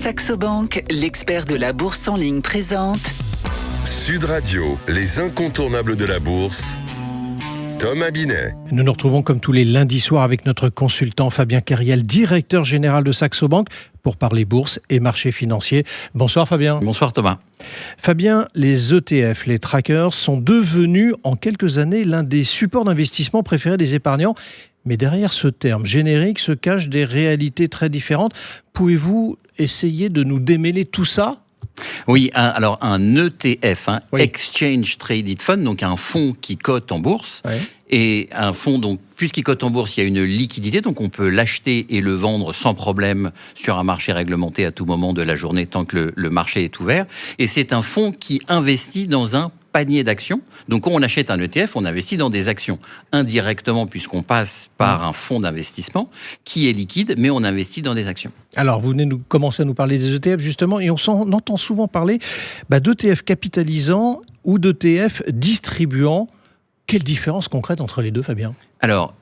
Saxo Bank, l'expert de la bourse en ligne présente Sud Radio, les incontournables de la bourse. Thomas Binet. Nous nous retrouvons comme tous les lundis soirs avec notre consultant Fabien Cariel, directeur général de Saxo Bank, pour parler bourse et marché financier. Bonsoir Fabien. Bonsoir Thomas. Fabien, les ETF, les trackers, sont devenus en quelques années l'un des supports d'investissement préférés des épargnants. Mais derrière ce terme générique se cachent des réalités très différentes. Pouvez-vous essayer de nous démêler tout ça ? Oui, alors un ETF, Oui. Exchange Traded Fund, donc un fonds qui cote en bourse. Oui. Et un fonds, donc, puisqu'il cote en bourse, il y a une liquidité, donc on peut l'acheter et le vendre sans problème sur un marché réglementé à tout moment de la journée tant que le marché est ouvert. Et c'est un fonds qui investit dans un panier d'actions. Donc, quand on achète un ETF, on investit dans des actions indirectement puisqu'on passe par un fonds d'investissement qui est liquide, mais on investit dans des actions. Alors, vous venez de commencer à nous parler des ETF, justement, et on entend souvent parler d'ETF capitalisants ou d'ETF distribuants. Quelle différence concrète entre les deux, Fabien ? Alors,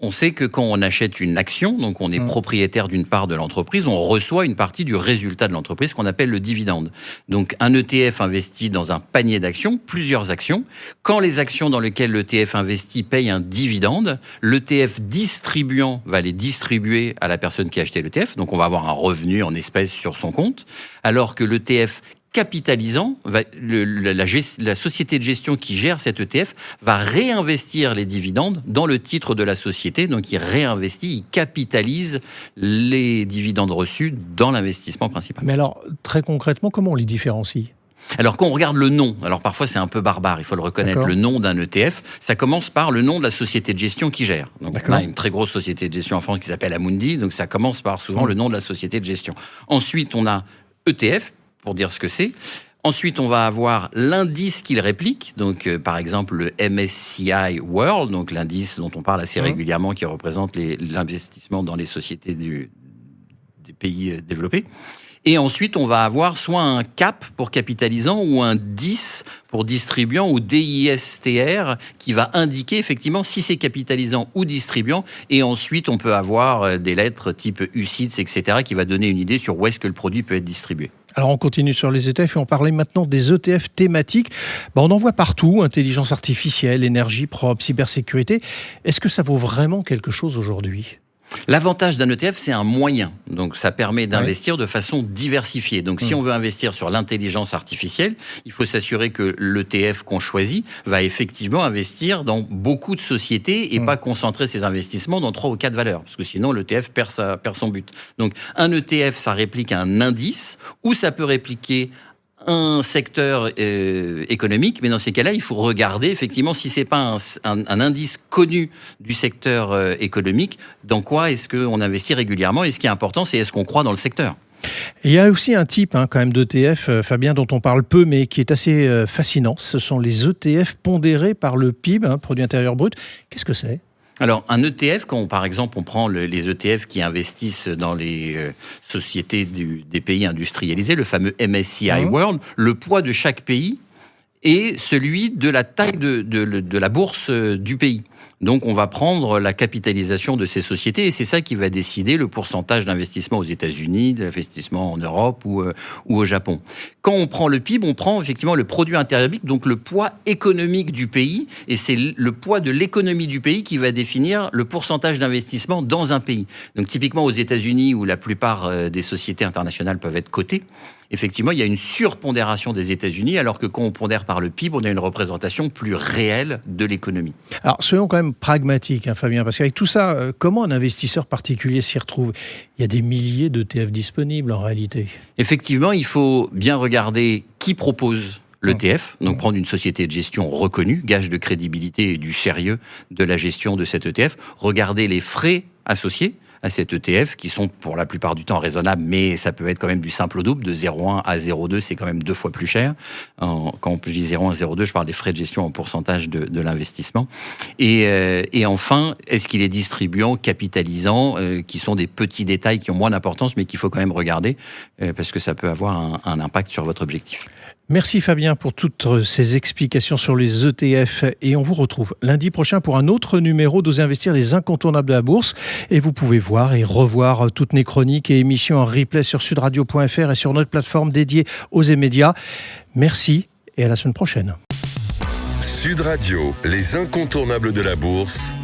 on sait que quand on achète une action, donc on est propriétaire d'une part de l'entreprise, on reçoit une partie du résultat de l'entreprise qu'on appelle le dividende. Donc un ETF investit dans un panier d'actions, plusieurs actions. Quand les actions dans lesquelles l'ETF investit payent un dividende, l'ETF distribuant va les distribuer à la personne qui a acheté l'ETF. Donc on va avoir un revenu en espèces sur son compte, alors que l'ETF capitalisant, la société de gestion qui gère cet ETF va réinvestir les dividendes dans le titre de la société. Donc, il réinvestit, il capitalise les dividendes reçus dans l'investissement principal. Mais alors, très concrètement, comment on les différencie ? Alors, quand on regarde le nom, alors parfois c'est un peu barbare, il faut le reconnaître, D'accord. le nom d'un ETF, ça commence par le nom de la société de gestion qui gère. Donc, on a une très grosse société de gestion en France qui s'appelle Amundi, donc ça commence par souvent le nom de la société de gestion. Ensuite, on a ETF, pour dire ce que c'est. Ensuite, on va avoir l'indice qu'il réplique, donc par exemple le MSCI World, donc l'indice dont on parle assez régulièrement, qui représente l'investissement dans les sociétés des pays développés. Et ensuite, on va avoir soit un CAP pour capitalisant ou un DIS pour distribuant ou DISTR qui va indiquer effectivement si c'est capitalisant ou distribuant. Et ensuite, on peut avoir des lettres type UCITS, etc. qui va donner une idée sur où est-ce que le produit peut être distribué. Alors on continue sur les ETF et on parlait maintenant des ETF thématiques. On en voit partout, intelligence artificielle, énergie propre, cybersécurité. Est-ce que ça vaut vraiment quelque chose aujourd'hui ? L'avantage d'un ETF, c'est un moyen. Donc, ça permet d'investir de façon diversifiée. Donc, si on veut investir sur l'intelligence artificielle, il faut s'assurer que l'ETF qu'on choisit va effectivement investir dans beaucoup de sociétés et pas concentrer ses investissements dans 3 ou 4 valeurs. Parce que sinon, l'ETF perd son but. Donc, un ETF, ça réplique un indice ou ça peut répliquer un secteur économique, mais dans ces cas-là, il faut regarder effectivement si c'est pas un indice connu du secteur économique, dans quoi est-ce qu'on investit régulièrement, et ce qui est important, c'est est-ce qu'on croit dans le secteur. Il y a aussi un type quand même d'ETF, Fabien, dont on parle peu, mais qui est assez fascinant. Ce sont les ETF pondérés par le PIB, produit intérieur brut. Qu'est-ce que c'est ? Alors, un ETF, quand par exemple on prend les ETF qui investissent dans les sociétés des pays industrialisés, le fameux MSCI World, le poids de chaque pays est celui de la taille de la bourse du pays. Donc, on va prendre la capitalisation de ces sociétés et c'est ça qui va décider le pourcentage d'investissement aux États-Unis, de l'investissement en Europe ou au Japon. Quand on prend le PIB, on prend effectivement le produit intérieur brut, donc le poids économique du pays, et c'est le poids de l'économie du pays qui va définir le pourcentage d'investissement dans un pays. Donc, typiquement aux États-Unis, où la plupart des sociétés internationales peuvent être cotées, effectivement, il y a une surpondération des États-Unis, alors que quand on pondère par le PIB, on a une représentation plus réelle de l'économie. Alors, soyons quand même pragmatiques, Fabien, parce qu'avec tout ça, comment un investisseur particulier s'y retrouve ? Il y a des milliers d'ETF disponibles en réalité. Effectivement, il faut bien regarder qui propose l'ETF, donc prendre une société de gestion reconnue, gage de crédibilité et du sérieux de la gestion de cet ETF, regarder les frais associés à cet ETF, qui sont pour la plupart du temps raisonnables, mais ça peut être quand même du simple au double, de 0,1 à 0,2, c'est quand même 2 fois plus cher. Quand je dis 0,1 à 0,2, je parle des frais de gestion en pourcentage de l'investissement. Et enfin, est-ce qu'il est distribuant, capitalisant, qui sont des petits détails qui ont moins d'importance, mais qu'il faut quand même regarder, parce que ça peut avoir un impact sur votre objectif. Merci Fabien pour toutes ces explications sur les ETF et on vous retrouve lundi prochain pour un autre numéro d'Oser Investir, les incontournables de la bourse. Et vous pouvez voir et revoir toutes mes chroniques et émissions en replay sur sudradio.fr et sur notre plateforme dédiée aux médias. Merci et à la semaine prochaine. Sud Radio, les incontournables de la bourse.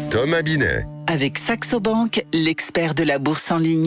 Thomas Binet. Avec Saxo Bank, l'expert de la bourse en ligne.